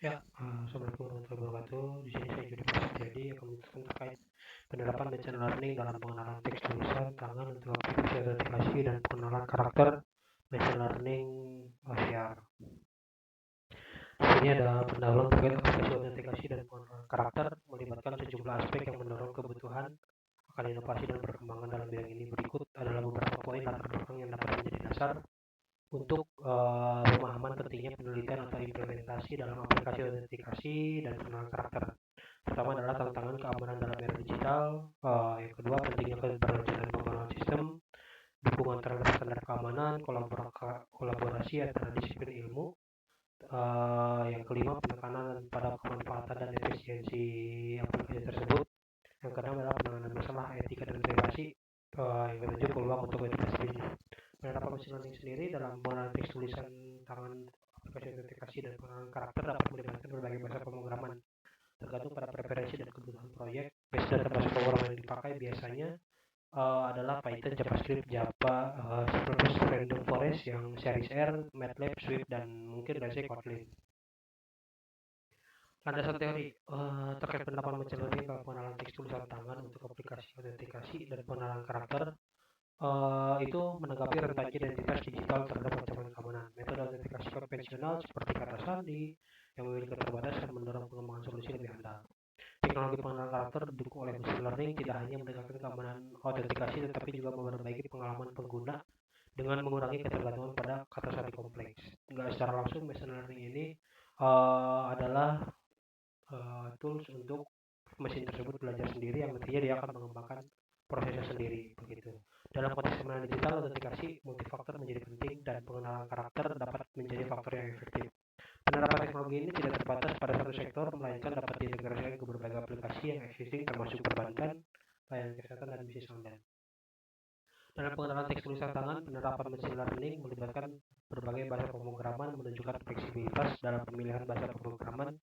Ya, Assalamualaikum warahmatullahi wabarakatuh. Di sini saya Jody Prasetyadi akan menjelaskan terkait penerapan machine learning dalam pengenalan teks tulisan tangan untuk aplikasi autentikasi dan pengenalan karakter machine learning OCR. Di sini ada pendahuluan terkait aplikasi autentikasi dan pengenalan karakter melibatkan sejumlah aspek yang mendorong kebutuhan akan inovasi dan perkembangan dalam bidang ini. Berikut adalah beberapa poin latar belakang yang dapat menjadi dasar untuk pemahaman pentingnya penelitian atau implementasi dalam aplikasi autentikasi dan pengenalan karakter. Pertama adalah tantangan keamanan dalam era digital. Yang kedua, pentingnya keberlanjutan pembangunan sistem, dukungan terhadap standar keamanan, kolaborasi antara disiplin ilmu. Yang kelima, penekanan pada kemanfaatan dan efisiensi aplikasi tersebut. Yang keenam adalah penanganan masalah etika dan privasi. Yang ketujuh, peluang untuk editas bisnis. Penerapan machine learning sendiri dalam pengenalan teks tulisan tangan aplikasi autentikasi dan pengenalan karakter dapat melibatkan berbagai bahasa pemrograman tergantung pada preferensi dan kebutuhan proyek. Base database pemrograman yang dipakai biasanya adalah Python, JavaScript, Java, C++, Random Forest yang series R, MATLAB, Swift, dan mungkin Rese Kotlin. Landasan teori terkait penerapan machine learning dalam pengenalan teks tulisan tangan untuk aplikasi autentikasi dan pengenalan karakter itu menanggapi rentan identitas digital terhadap ancaman keamanan. Metode autentikasi konvensional seperti kata sandi yang memiliki keterbatasan mendorong pengembangan solusi lebih handal. Teknologi pengenalan karakter didukung oleh machine learning tidak hanya meningkatkan keamanan autentikasi tetapi juga memperbaiki pengalaman pengguna dengan mengurangi ketergantungan pada kata sandi kompleks. Nggak secara langsung machine learning ini adalah tools untuk mesin tersebut belajar sendiri yang nantinya dia akan mengembangkan prosesnya sendiri begitu. Dalam konteks pengenalan digital, autentikasi multifaktor menjadi penting dan pengenalan karakter dapat menjadi faktor yang efektif. Penerapan teknologi ini tidak terbatas pada satu sektor, melainkan dapat diintegrasikan ke berbagai aplikasi yang existing termasuk perbankan, layanan kesehatan, dan bisnis online. Dalam pengenalan teks tulisan tangan, penerapan machine learning melibatkan berbagai bahasa pemrograman menunjukkan fleksibilitas dalam pemilihan bahasa pemrograman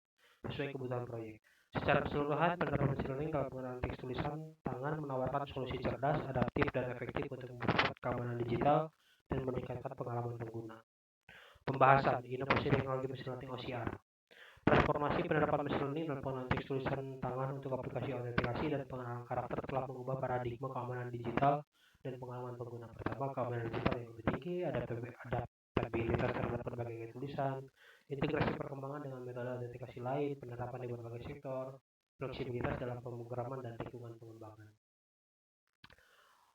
sesuai kebutuhan proyek. Secara keseluruhan, penerapan machine learning dalam pengenalan teks tulisan tangan menawarkan solusi cerdas, adaptif, dan efektif untuk mempercepat keamanan digital dan meningkatkan pengalaman pengguna. Pembahasan inovasi teknologi machine learning OCR. Transformasi penerapan machine learning dalam pengenalan teks tulisan tangan untuk aplikasi autentikasi dan pengenalan karakter telah mengubah paradigma keamanan digital dan pengalaman pengguna. Pertama, keamanan digital yang lebih tinggi, adaptabilitas terhadap berbagai tulisan, integrasi perkembangan dengan metode autentikasi lain, penerapan di berbagai sektor, fleksibilitas dalam pemrograman dan lingkungan pengembangan.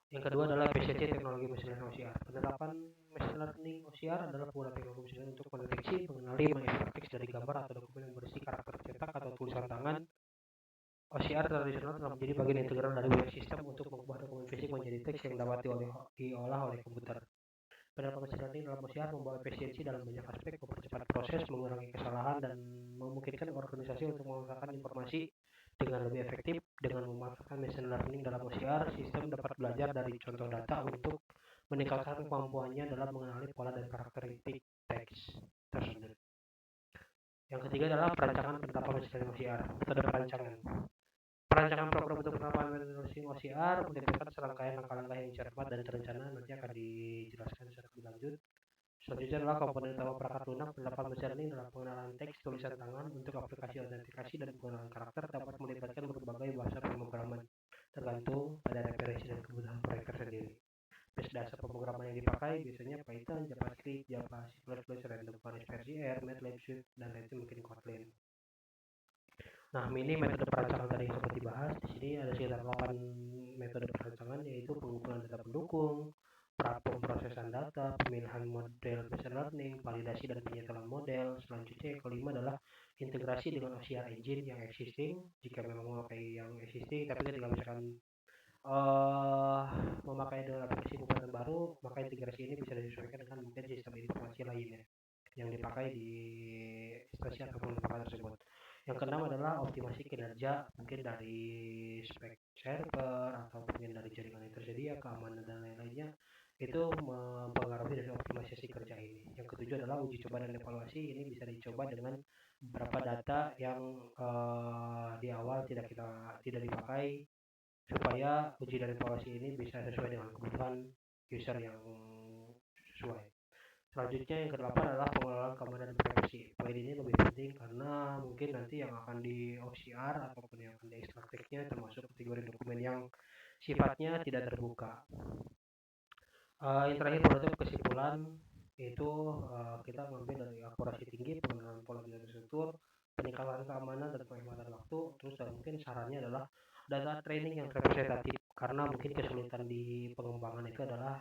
Yang kedua adalah efisiensi teknologi machine learning OCR. Penerapan machine learning OCR adalah penggunaan teknologi machine learning untuk mendeteksi, mengenali, mengekstrak teks dari gambar atau dokumen yang berisi karakter cetak atau tulisan tangan. OCR tradisional telah menjadi bagian integral dari banyak sistem untuk mengubah dokumen fisik menjadi teks yang dapat diolah oleh komputer. Penerapan machine learning dalam OCR membawa efisiensi dalam banyak aspek, mempercepat proses, mengurangi kesalahan, dan memungkinkan organisasi untuk memanfaatkan informasi dengan lebih efektif. Dengan memanfaatkan machine learning dalam OCR, sistem dapat belajar dari contoh data untuk meningkatkan kemampuannya dalam mengenali pola dan karakteristik teks tersebut. Yang ketiga adalah perancangan penerapan machine learning OCR. Metode perancangan. Perancangan program untuk penerapan machine learning OCR melibatkan serangkaian langkah-langkah yang cermat dan terencana, nanti akan dijelaskan secara lebih lanjut. Selanjutnya adalah komponen utama perangkat lunak. Penerapan machine learning dalam pengenalan teks tulisan tangan untuk aplikasi autentikasi dan pengenalan karakter dapat melibatkan berbagai bahasa pemrograman tergantung pada referensi dan kebutuhan proyek tersendiri. Dasar pemrograman yang dipakai biasanya Python, JavaScript, Java, C++, Random Forest versi R, MATLAB, Swift, dan lainnya mungkin Kotlin. Nah, ini metode perancangan tadi yang sempat dibahas. Di sini ada sekitar 8 metode perancangan, yaitu pengumpulan data pendukung, pemrosesan data, pemilihan model machine learning, validasi dan penyetelan model. Selanjutnya yang kelima adalah integrasi dengan OCR engine yang existing. Jika memang memakai yang existing, tapi ketika misalkan memakai dengan aplikasi buatan baru, maka integrasi ini bisa disesuaikan dengan mungkin sistem informasi lainnya yang dipakai di instansi ataupun lembaga tersebut. Yang keenam adalah optimasi kinerja, mungkin dari spek server atau mungkin dari jaringan yang tersedia, keamanan dan lain-lainnya, itu mempengaruhi dari optimasi kerja ini. Yang ketujuh adalah uji coba dan evaluasi. Ini bisa dicoba dengan beberapa data yang di awal tidak dipakai, supaya uji dan evaluasi ini bisa sesuai dengan kebutuhan user yang sesuai. Selanjutnya yang kedelapan adalah pengelolaan keamanan dan privasi. Poin ini lebih penting karena mungkin nanti yang akan di OCR ataupun yang akan diekstrak teksnya termasuk kategori dokumen yang sifatnya tidak terbuka. Yang terakhir penutup kesimpulan itu kita mengambil dari akurasi tinggi, pengenalan pola dan struktur, peningkatan keamanan dan penghematan waktu, terus dan mungkin sarannya adalah data training yang representatif, karena mungkin kesulitan di pengembangan itu adalah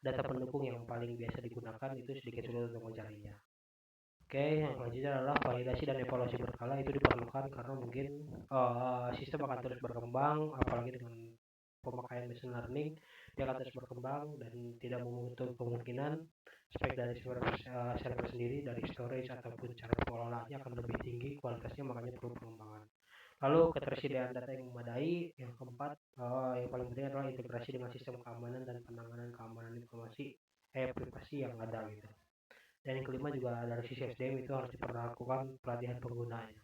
data pendukung yang paling biasa digunakan itu sedikit sulit untuk mencarinya. Oke, yang selanjutnya adalah validasi dan evaluasi berkala itu diperlukan karena mungkin sistem akan terus berkembang, apalagi dengan pemakaian machine learning dia akan terus berkembang dan tidak menutup kemungkinan spek dari server sendiri, dari storage ataupun cara pengelolaannya akan lebih tinggi kualitasnya, makanya perlu pengembangan. Lalu ketersediaan data yang memadai. Yang keempat, yang paling penting adalah integrasi dengan sistem keamanan dan penanganan keamanan informasi privasi yang ada gitu. Dan yang kelima juga dari sisi SDM itu harus diperlakukan pelatihan penggunanya.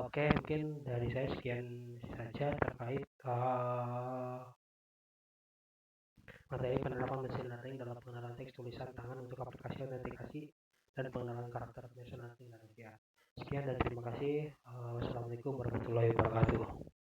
Oke, mungkin dari saya sekian saja terkait materi penerapan mesin learning dalam pengenalan teks tulisan tangan untuk aplikasi autentikasi dan pengenalan karakter mesin learning dan OCR. Sekian dan terima kasih. Wassalamualaikum warahmatullahi wabarakatuh.